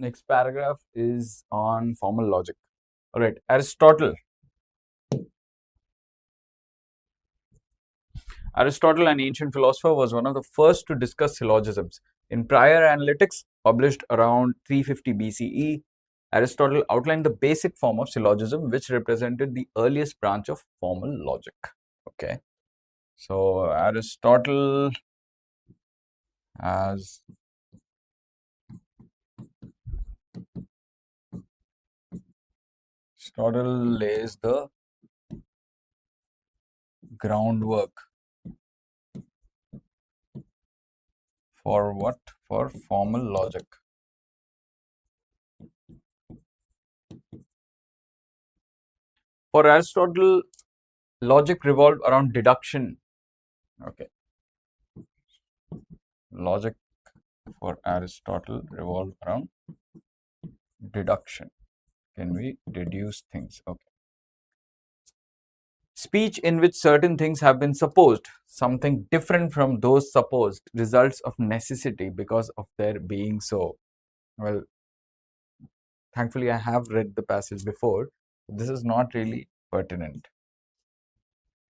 Next paragraph is on formal logic. All right, Aristotle, an ancient philosopher, was one of the first to discuss syllogisms. In prior analytics, published around 350 BCE, Aristotle outlined the basic form of syllogism, which represented the earliest branch of formal logic. Okay, so Aristotle lays the groundwork for what? For formal logic. For Aristotle, logic revolved around deduction. Okay. Logic for Aristotle revolved around deduction. Can we deduce things? Okay. Speech in which certain things have been supposed, something different from those supposed, results of necessity because of their being so. Well, thankfully, I have read the passage before. This is not really pertinent.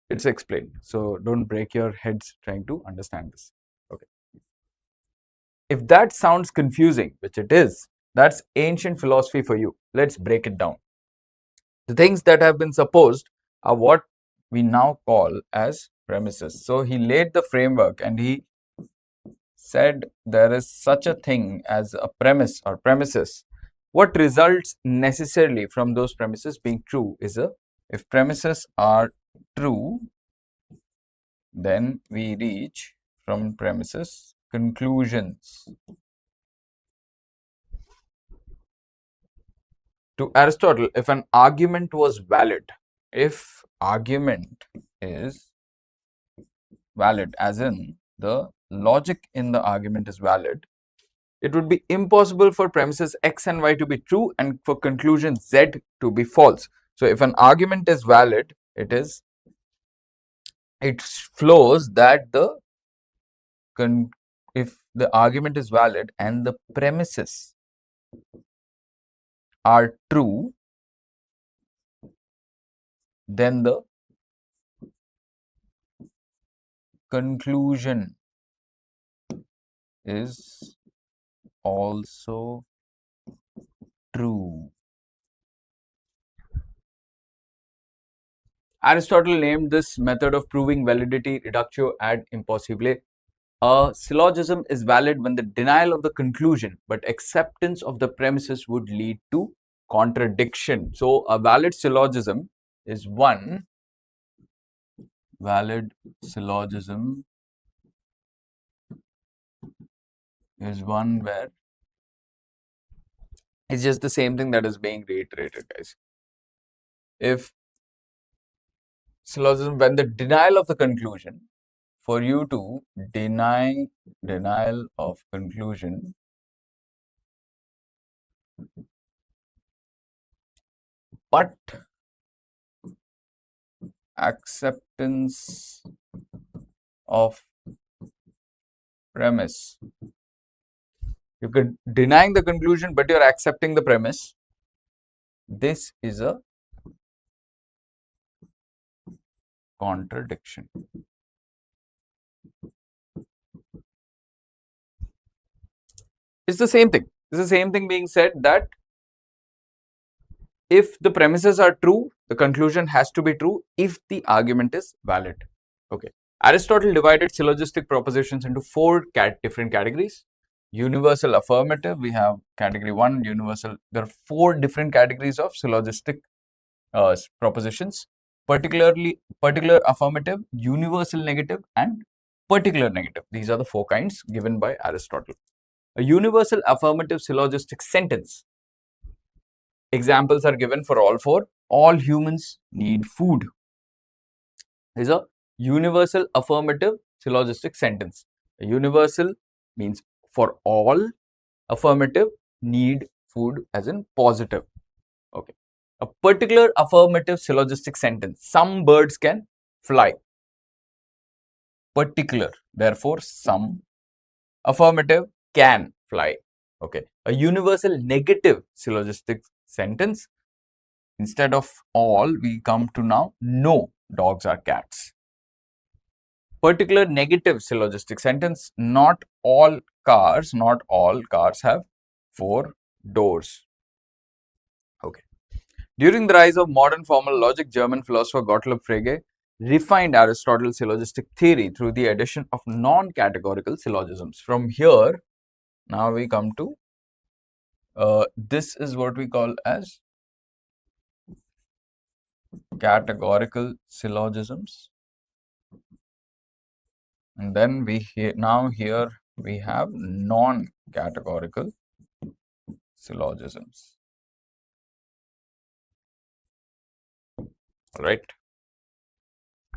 It's explained. So don't break your heads trying to understand this. Okay. If that sounds confusing, which it is, that's ancient philosophy for you. Let's break it down. The things that have been supposed are what we now call as premises. So he laid the framework and he said there is such a thing as a premise or premises. What results necessarily from those premises being true is if premises are true, then we reach from premises conclusions. To Aristotle, if an argument was valid, if argument is valid, as in the logic in the argument is valid, it would be impossible for premises x and y to be true and for conclusion z to be false. So if an argument is valid, it flows that if the argument is valid and the premises are true, then the conclusion is also true. Aristotle named this method of proving validity reductio ad impossibile. A syllogism is valid when the denial of the conclusion but acceptance of the premises would lead to contradiction. So a valid syllogism is one where it's just the same thing that is being reiterated, guys. If syllogism, when the denial of the conclusion, for you to deny denial of conclusion but acceptance of premise. You could denying the conclusion but you're accepting the premise. This is a contradiction. It's the same thing. It's the same thing being said that if the premises are true, the conclusion has to be true if the argument is valid. Okay. Aristotle divided syllogistic propositions into four different categories. Universal affirmative, we have category 1, universal. There are 4 different categories of syllogistic propositions. Particular affirmative, universal negative, and particular negative. These are the 4 kinds given by Aristotle. A universal affirmative syllogistic sentence. Examples are given for all 4. All humans need food. Is a universal affirmative syllogistic sentence. A universal means for all, affirmative need food as in positive. Okay. A particular affirmative syllogistic sentence. Some birds can fly. Particular, therefore some. Affirmative, can fly. Okay. A universal negative syllogistic sentence. Instead of all, we come to now no dogs are cats. Particular negative syllogistic sentence. Not all cars have 4 doors. Okay. During the rise of modern formal logic, German philosopher Gottlob Frege refined Aristotle's syllogistic theory through the addition of non-categorical syllogisms. From here, now we come to this is what we call as categorical syllogisms, and then we here we have non-categorical syllogisms. All right.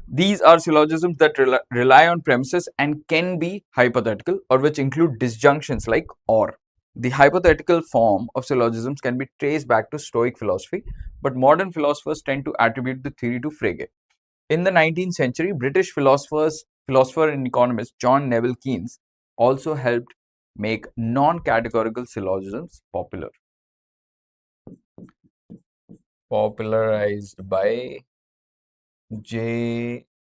These are syllogisms that rely on premises and can be hypothetical, or which include disjunctions like or. The hypothetical form of syllogisms can be traced back to Stoic philosophy, but modern philosophers tend to attribute the theory to Frege. In the 19th century, British philosopher and economist John Neville Keynes also helped make non-categorical syllogisms popular. Popularized by J.N.K.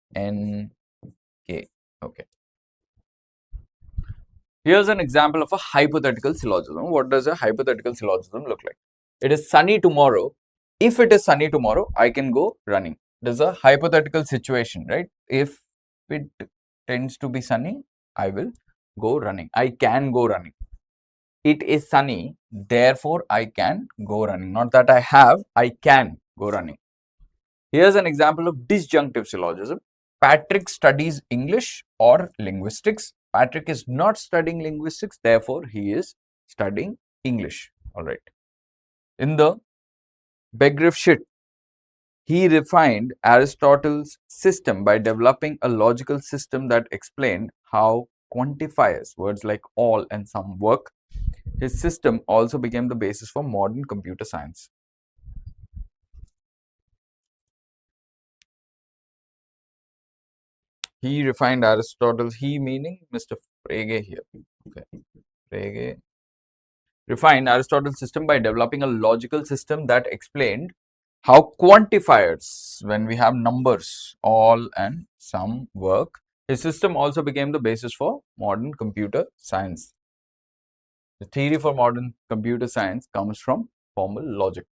Okay. Here's an example of a hypothetical syllogism. What does a hypothetical syllogism look like? It is sunny tomorrow. If it is sunny tomorrow, I can go running. There's a hypothetical situation, right? If it tends to be sunny, I will go running. I can go running. It is sunny, therefore I can go running. Not that I have, I can go running. Here's an example of disjunctive syllogism. Patrick studies English or linguistics. Patrick is not studying linguistics, therefore he is studying English. All right. In the Begriff shit, he refined Aristotle's system by developing a logical system that explained how quantifiers, words like all and some, work. His system also became the basis for modern computer science. He refined Aristotle's, he meaning Mr. Frege here. Okay. Frege refined Aristotle's system by developing a logical system that explained how quantifiers, when we have numbers, all and some, work. His system also became the basis for modern computer science. The theory for modern computer science comes from formal logic.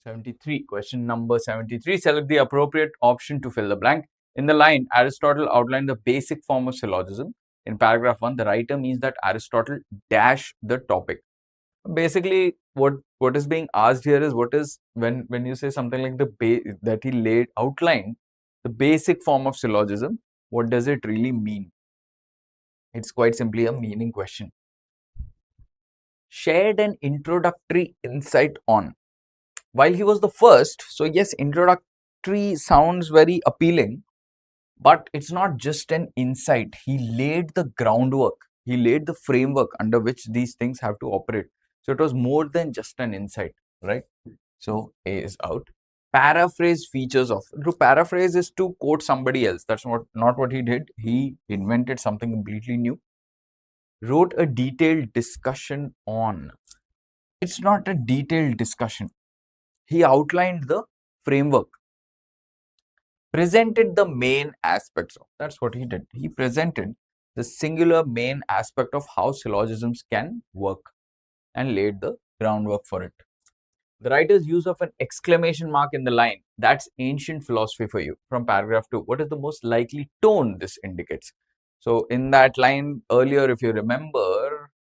73. Question number 73. Select the appropriate option to fill the blank. In the line, Aristotle outlined the basic form of syllogism. In paragraph 1, the writer means that Aristotle dash the topic. Basically, what is being asked here is, what is, when you say something like that he outlined the basic form of syllogism, what does it really mean? It's quite simply a meaning question. Shared an introductory insight on. While he was the first, so yes, introductory sounds very appealing, but it's not just an insight. He laid the groundwork. He laid the framework under which these things have to operate. So it was more than just an insight, right? So A is out. Paraphrase features of. To paraphrase is to quote somebody else. That's not what he did. He invented something completely new. Wrote a detailed discussion on. It's not a detailed discussion. He outlined the framework. Presented the main aspects of. That's what he did. He presented the singular main aspect of how syllogisms can work and laid the groundwork for it. The writer's use of an exclamation mark in the line, that's ancient philosophy for you. From paragraph 2, what is the most likely tone this indicates? So in that line earlier, if you remember,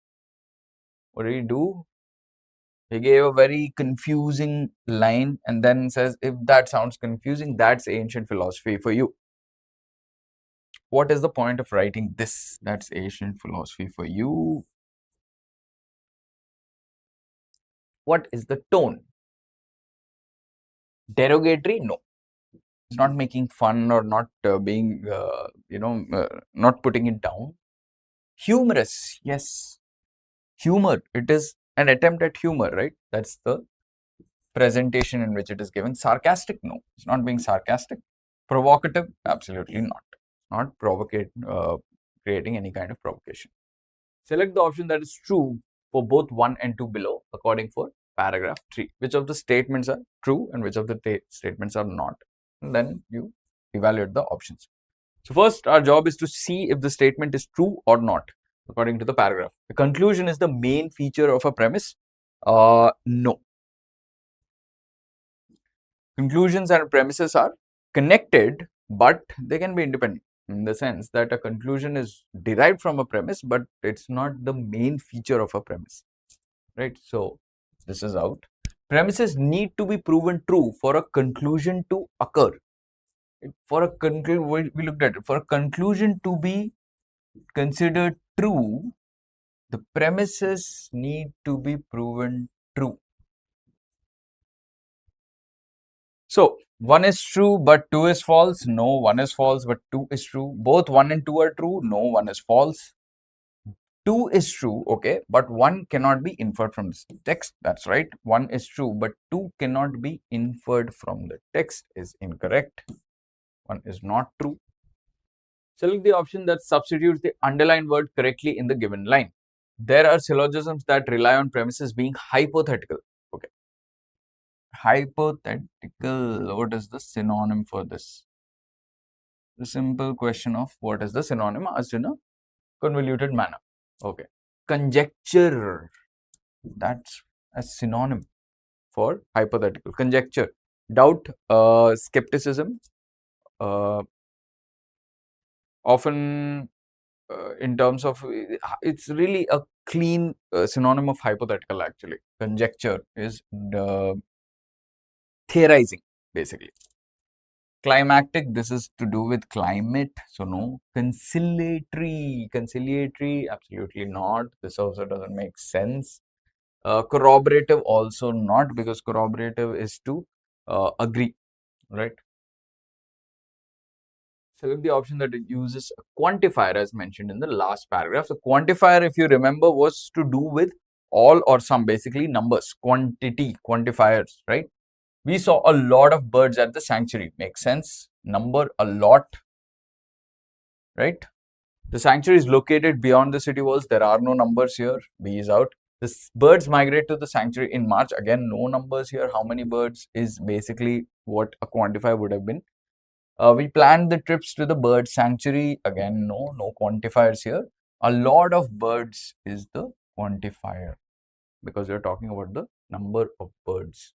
what did he do? He gave a very confusing line and then says, if that sounds confusing, that's ancient philosophy for you. What is the point of writing this? That's ancient philosophy for you. What is the tone? Derogatory? No. It's not making fun or not being, not putting it down. Humorous? Yes. Humor. It is an attempt at humor, right? That's the presentation in which it is given. Sarcastic? No. It's not being sarcastic. Provocative? Absolutely not. Not creating any kind of provocation. Select the option that is true for both 1 and 2 below according for paragraph 3. Which of the statements are true and which of the statements are not? And then you evaluate the options. So first, our job is to see if the statement is true or not according to the paragraph. The conclusion is the main feature of a premise. No. Conclusions and premises are connected, but they can be independent in the sense that a conclusion is derived from a premise, but it's not the main feature of a premise, right? So this is out. Premises need to be proven true for a conclusion to occur. For a conclusion, we looked at it. For a conclusion to be considered true, the premises need to be proven true. So 1 is true, but 2 is false. No, 1 is false, but 2 is true. Both 1 and 2 are true. No, 1 is false. 2 is true, okay, but 1 cannot be inferred from this text. That's right. 1 is true, but 2 cannot be inferred from the text is incorrect. 1 is not true. Select the option that substitutes the underlined word correctly in the given line. There are syllogisms that rely on premises being hypothetical. Okay. Hypothetical. What is the synonym for this? The simple question of what is the synonym asked in a convoluted manner. Okay. Conjecture. That's a synonym for hypothetical. Conjecture. Doubt, skepticism, often in terms of, it's really a clean synonym of hypothetical actually. Conjecture is theorizing basically. Climactic, this is to do with climate, so no. Conciliatory, absolutely not. This also doesn't make sense. Corroborative, also not, because corroborative is to agree, right? Select the option that uses a quantifier as mentioned in the last paragraph. The quantifier, if you remember, was to do with all or some, basically numbers, quantity, quantifiers, right? We saw a lot of birds at the sanctuary. Makes sense. Number, a lot, right? The sanctuary is located beyond the city walls. There are no numbers here. B is out. The birds migrate to the sanctuary in March. Again, no numbers here. How many birds is basically what a quantifier would have been. We planned the trips to the bird sanctuary. Again, no quantifiers here. A lot of birds is the quantifier because we are talking about the number of birds.